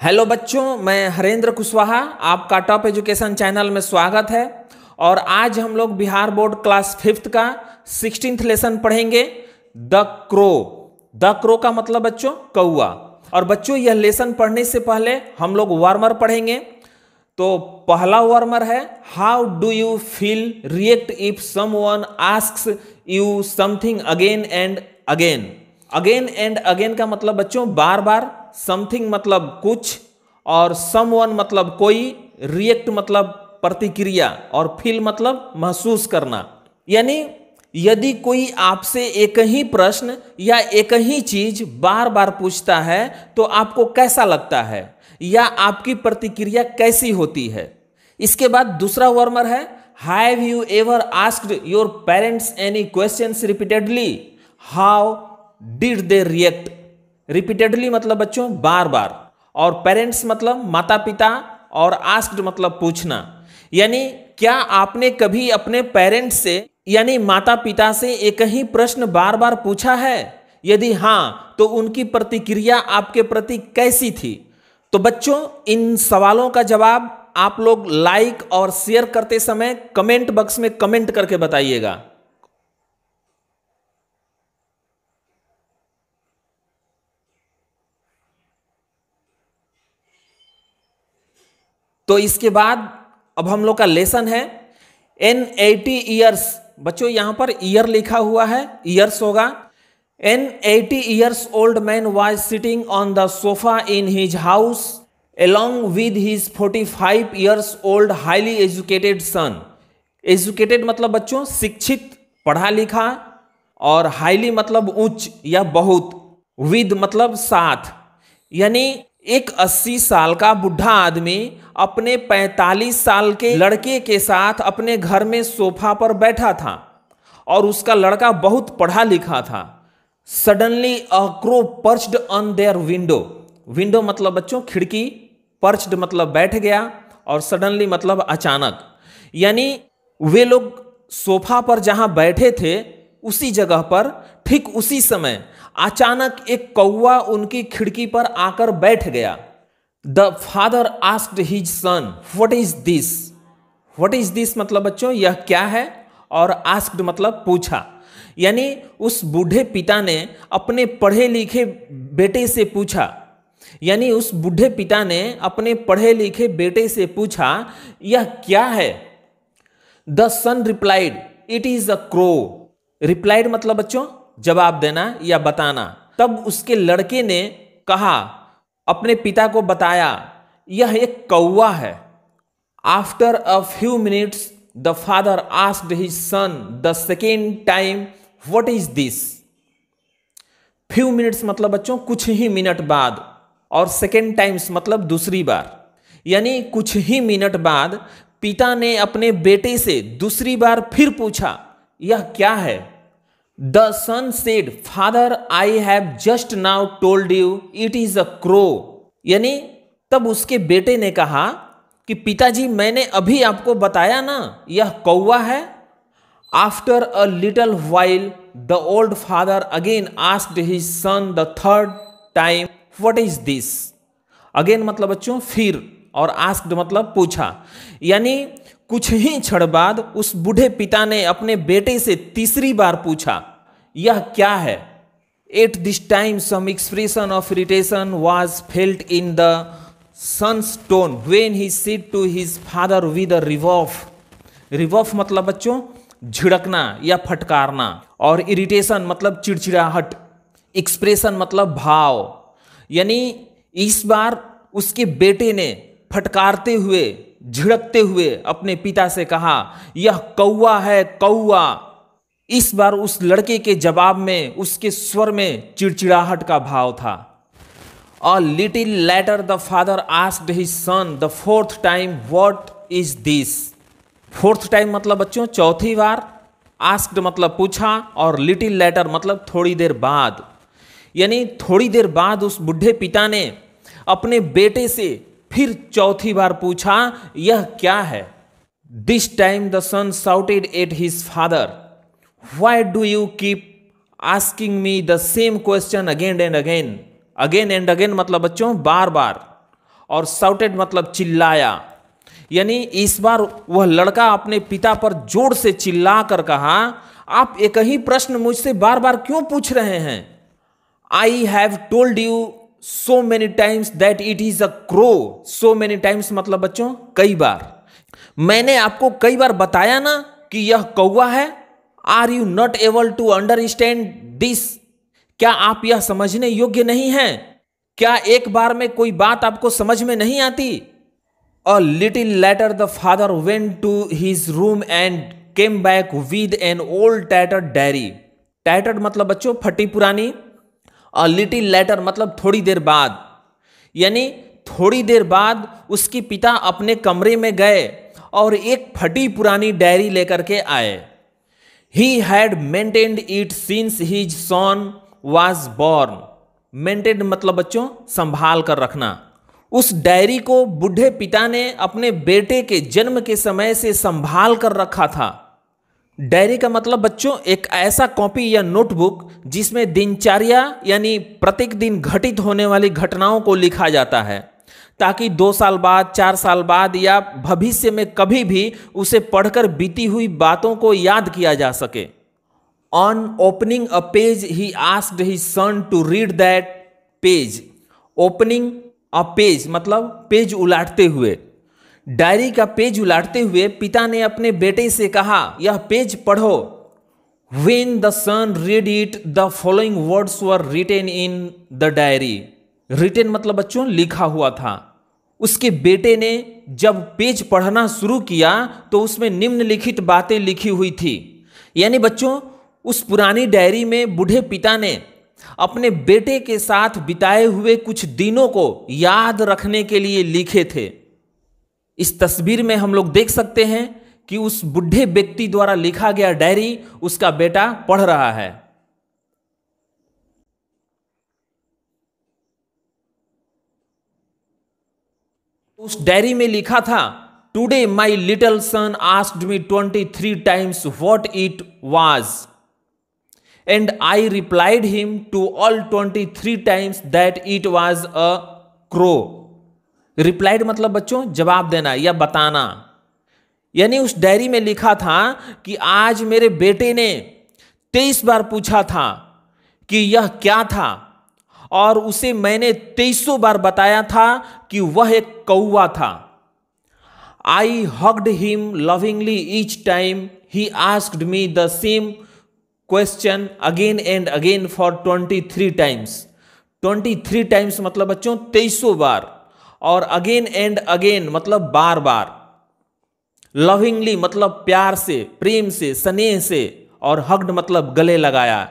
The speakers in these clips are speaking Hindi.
हेलो बच्चों, मैं हरेंद्र कुशवाहा, आपका टॉप एजुकेशन चैनल में स्वागत है। और आज हम लोग बिहार बोर्ड क्लास 5th का 16th लेसन पढ़ेंगे, द क्रो। द क्रो का मतलब बच्चों कौआ। और बच्चों यह लेसन पढ़ने से पहले हम लोग वार्मर पढ़ेंगे। तो पहला वार्मर है, how do you feel react if someone asks you something again and again. Again and again का मतलब बच्चों बार बार, समथिंग मतलब कुछ, और समवन मतलब कोई, रिएक्ट मतलब प्रतिक्रिया, और फील मतलब महसूस करना। यानी यदि कोई आपसे एक ही प्रश्न या एक ही चीज बार बार पूछता है तो आपको कैसा लगता है या आपकी प्रतिक्रिया कैसी होती है। इसके बाद दूसरा वर्मर है, have you ever asked your parents any questions repeatedly, how did they react. Repeatedly मतलब बच्चों बार बार, और पेरेंट्स मतलब माता पिता, और आस्क्ड मतलब पूछना। यानी क्या आपने कभी अपने पेरेंट्स से यानी माता पिता से एक ही प्रश्न बार बार पूछा है? यदि हाँ तो उनकी प्रतिक्रिया आपके प्रति कैसी थी? तो बच्चों इन सवालों का जवाब आप लोग लाइक और शेयर करते समय कमेंट बॉक्स में कमेंट करके बताइएगा। तो इसके बाद अब हम लोग का लेसन है एन 80 ईयर्स। बच्चों यहां पर ईयर लिखा हुआ है, ईयर्स होगा। An 80 years old man was sitting on the sofa in his house along with his 45 years old highly educated son। Educated मतलब बच्चों शिक्षित, पढ़ा लिखा, और हाईली मतलब उच्च या बहुत, विद मतलब साथ। यानी एक 80 साल का बुढ़ा आदमी अपने 45 साल के लड़के के साथ अपने घर में सोफा पर बैठा था और उसका लड़का बहुत पढ़ा लिखा था। Suddenly a crow perched on their window. Window मतलब बच्चों खिड़की, पर्च्ड मतलब बैठ गया, और सडनली मतलब अचानक। यानी वे लोग सोफा पर जहां बैठे थे उसी जगह पर ठीक उसी समय अचानक एक कौवा उनकी खिड़की पर आकर बैठ गया। The father asked his sun what is this. What is this मतलब बच्चों यह क्या है, और आस्क्ड मतलब पूछा। यानी उस बूढ़े पिता ने अपने पढ़े लिखे बेटे से पूछा, यानी उस बूढ़े पिता ने अपने पढ़े लिखे बेटे से पूछा यह क्या है। The son replied it is a crow. Replied मतलब बच्चों जवाब देना या बताना। तब उसके लड़के ने कहा, अपने पिता को बताया, यह एक कौवा है। After a few minutes the father asked his sun the second time what is this. Few minutes मतलब बच्चों कुछ ही मिनट बाद, और सेकेंड टाइम्स मतलब दूसरी बार। यानी कुछ ही मिनट बाद पिता ने अपने बेटे से दूसरी बार फिर पूछा यह क्या है। The son said father I have just now told you it is a crow. यानी तब उसके बेटे ने कहा कि पिताजी मैंने अभी आपको बताया ना यह कौवा है। After a little while the old father again asked his sun the third time what is this. Again मतलब बच्चों फिर, और आस्क्ड मतलब पूछा। यानी कुछ ही क्षण बाद उस बूढ़े पिता ने अपने बेटे से तीसरी बार पूछा यह क्या है। At this time some expression of irritation was felt in the son's tone when he said to his father with a rebuff. Rebuff मतलब बच्चों झिड़कना या फटकारना, और इरिटेशन मतलब चिड़चिड़ाहट, एक्सप्रेशन मतलब भाव। यानी इस बार उसके बेटे ने फटकारते हुए, झिड़कते हुए अपने पिता से कहा यह कौवा है, कौवा। इस बार उस लड़के के जवाब में उसके स्वर में चिड़चिड़ाहट का भाव था। A little later the father asked his sun the fourth time what is this. Fourth time मतलब बच्चों चौथी बार, आस्क्ड मतलब पूछा, और लिटिल लेटर मतलब थोड़ी देर बाद। यानी थोड़ी देर बाद उस बूढ़े पिता ने अपने बेटे से फिर चौथी बार पूछा यह क्या है। This time the son shouted at his father why do you keep asking me the same question again and again. Again and again मतलब बच्चों बार बार, और शाउटेड मतलब चिल्लाया। यानी इस बार वह लड़का अपने पिता पर जोर से चिल्ला कर कहा, आप एक ही प्रश्न मुझसे बार बार क्यों पूछ रहे हैं? I have told you so many times that it is a crow. So many times मतलब बच्चों कई बार। मैंने आपको कई बार बताया ना कि यह कौवा है। Are you not able to understand this? क्या आप यह समझने योग्य नहीं हैं? क्या एक बार में कोई बात आपको समझ में नहीं आती? A little later the father went to his room and came back with an old tattered diary. Tattered मतलब बच्चों फटी पुरानी। A little later मतलब थोड़ी देर बाद। यानी थोड़ी देर बाद उसके पिता अपने कमरे में गए और एक फटी पुरानी डायरी लेकर के आए। He had maintained it since his son was born. Maintained मतलब बच्चों संभाल कर रखना। उस डायरी को बूढ़े पिता ने अपने बेटे के जन्म के समय से संभाल कर रखा था। डायरी का मतलब बच्चों एक ऐसा कॉपी या नोटबुक जिसमें दिनचर्या यानी प्रत्येक दिन घटित होने वाली घटनाओं को लिखा जाता है, ताकि 2 साल बाद, 4 साल बाद या भविष्य में कभी भी उसे पढ़कर बीती हुई बातों को याद किया जा सके। On opening a page he asked his son to read that page. Opening a page मतलब पेज उलाटते हुए। डायरी का पेज उलाटते हुए पिता ने अपने बेटे से कहा, यह पेज पढ़ो। When the son read it, the following words were written in the diary. Written मतलब बच्चों लिखा हुआ था। उसके बेटे ने जब पेज पढ़ना शुरू किया तो उसमें निम्नलिखित बातें लिखी हुई थी। यानी बच्चों उस पुरानी डायरी में बूढ़े पिता ने अपने बेटे के साथ बिताए हुए कुछ दिनों को याद रखने के लिए लिखे थे। इस तस्वीर में हम लोग देख सकते हैं कि उस बूढ़े व्यक्ति द्वारा लिखा गया डायरी उसका बेटा पढ़ रहा है। उस डायरी में लिखा था, today my little son asked me 23 times what it was and I replied him to all 23 times that it was a crow. Replied मतलब बच्चों जवाब देना या बताना। यानी उस डायरी में लिखा था कि आज मेरे बेटे ने 23 बार पूछा था कि यह क्या था, और उसे मैंने 23 बार बताया था कि वह एक कौवा था। I hugged him lovingly each time he asked me the same question again and again for 23 times. 23 times मतलब बच्चों 23 बार, और अगेन एंड अगेन मतलब बार बार। लविंगली मतलब प्यार से, प्रेम से, स्नेह से, और हग्ड मतलब गले लगाया।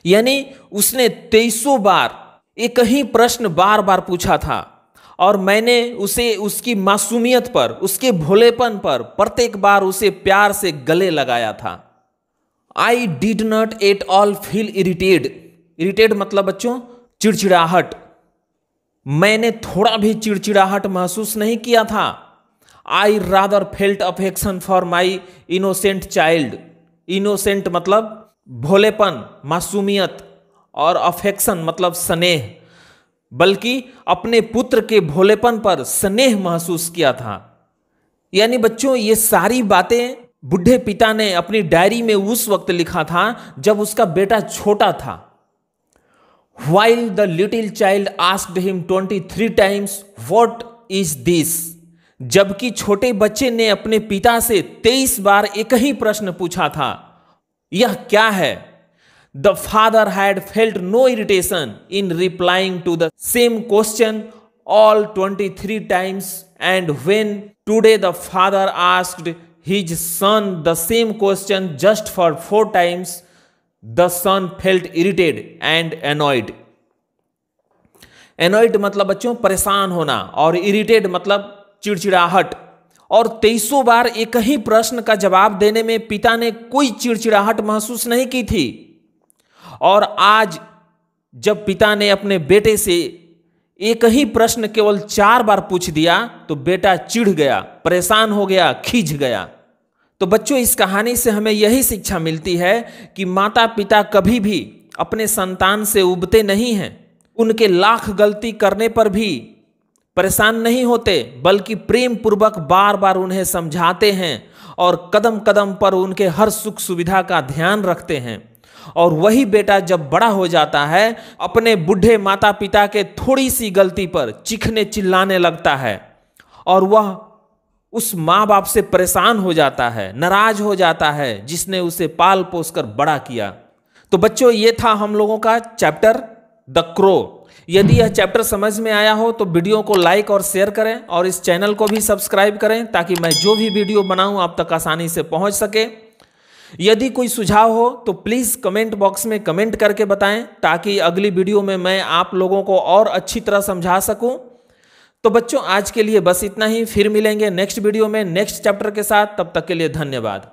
यानी उसने 23 बार एक ही प्रश्न बार बार पूछा था, और मैंने उसे उसकी मासूमियत पर, उसके भोलेपन पर प्रत्येक बार उसे प्यार से गले लगाया था। I did not at all feel irritated. Irritated मतलब बच्चों चिड़चिड़ाहट। मैंने थोड़ा भी चिड़चिड़ाहट महसूस नहीं किया था। I rather felt affection for my innocent child. Innocent मतलब भोलेपन, मासूमियत, और affection मतलब स्नेह, बल्कि अपने पुत्र के भोलेपन पर स्नेह महसूस किया था। यानी बच्चों ये सारी बातें बूढ़े पिता ने अपनी डायरी में उस वक्त लिखा था जब उसका बेटा छोटा था। While the little child asked him 23 times, "What is this?" जबकि छोटे बच्चे ने अपने पिता से 23 बार एक ही प्रश्न पूछा था, यह क्या है? The father had felt no irritation in replying to the same question all 23 times, and when today the father asked his son the same question just for 4 times, the son felt irritated and annoyed. Annoyed मतलब बच्चों परेशान होना, और irritated मतलब चिड़चिड़ाहट। और 23 बार एक ही प्रश्न का जवाब देने में पिता ने कोई चिड़चिड़ाहट महसूस नहीं की थी। और आज जब पिता ने अपने बेटे से एक ही प्रश्न केवल 4 बार पूछ दिया तो बेटा चिढ़ गया, परेशान हो गया, खींच गया। तो बच्चों इस कहानी से हमें यही शिक्षा मिलती है कि माता पिता कभी भी अपने संतान से उबते नहीं हैं। उनके लाख गलती करने पर भी परेशान नहीं होते, बल्कि प्रेम पूर्वक बार बार उन्हें समझाते हैं और कदम कदम पर उनके हर सुख सुविधा का ध्यान रखते हैं। और वही बेटा जब बड़ा हो जाता है, अपने बूढ़े माता पिता के थोड़ी सी गलती पर चीखने चिल्लाने लगता है और वह उस माँ बाप से परेशान हो जाता है, नाराज हो जाता है, जिसने उसे पाल पोस कर बड़ा किया। तो बच्चों, ये था हम लोगों का चैप्टर द क्रो। यदि यह चैप्टर समझ में आया हो तो वीडियो को लाइक और शेयर करें और इस चैनल को भी सब्सक्राइब करें, ताकि मैं जो भी वीडियो बनाऊं आप तक आसानी से पहुंच सके। यदि कोई सुझाव हो तो प्लीज़ कमेंट बॉक्स में कमेंट करके बताएं, ताकि अगली वीडियो में मैं आप लोगों को और अच्छी तरह समझा सकूं। तो बच्चों, आज के लिए बस इतना ही। फिर मिलेंगे नेक्स्ट वीडियो में नेक्स्ट चैप्टर के साथ। तब तक के लिए धन्यवाद।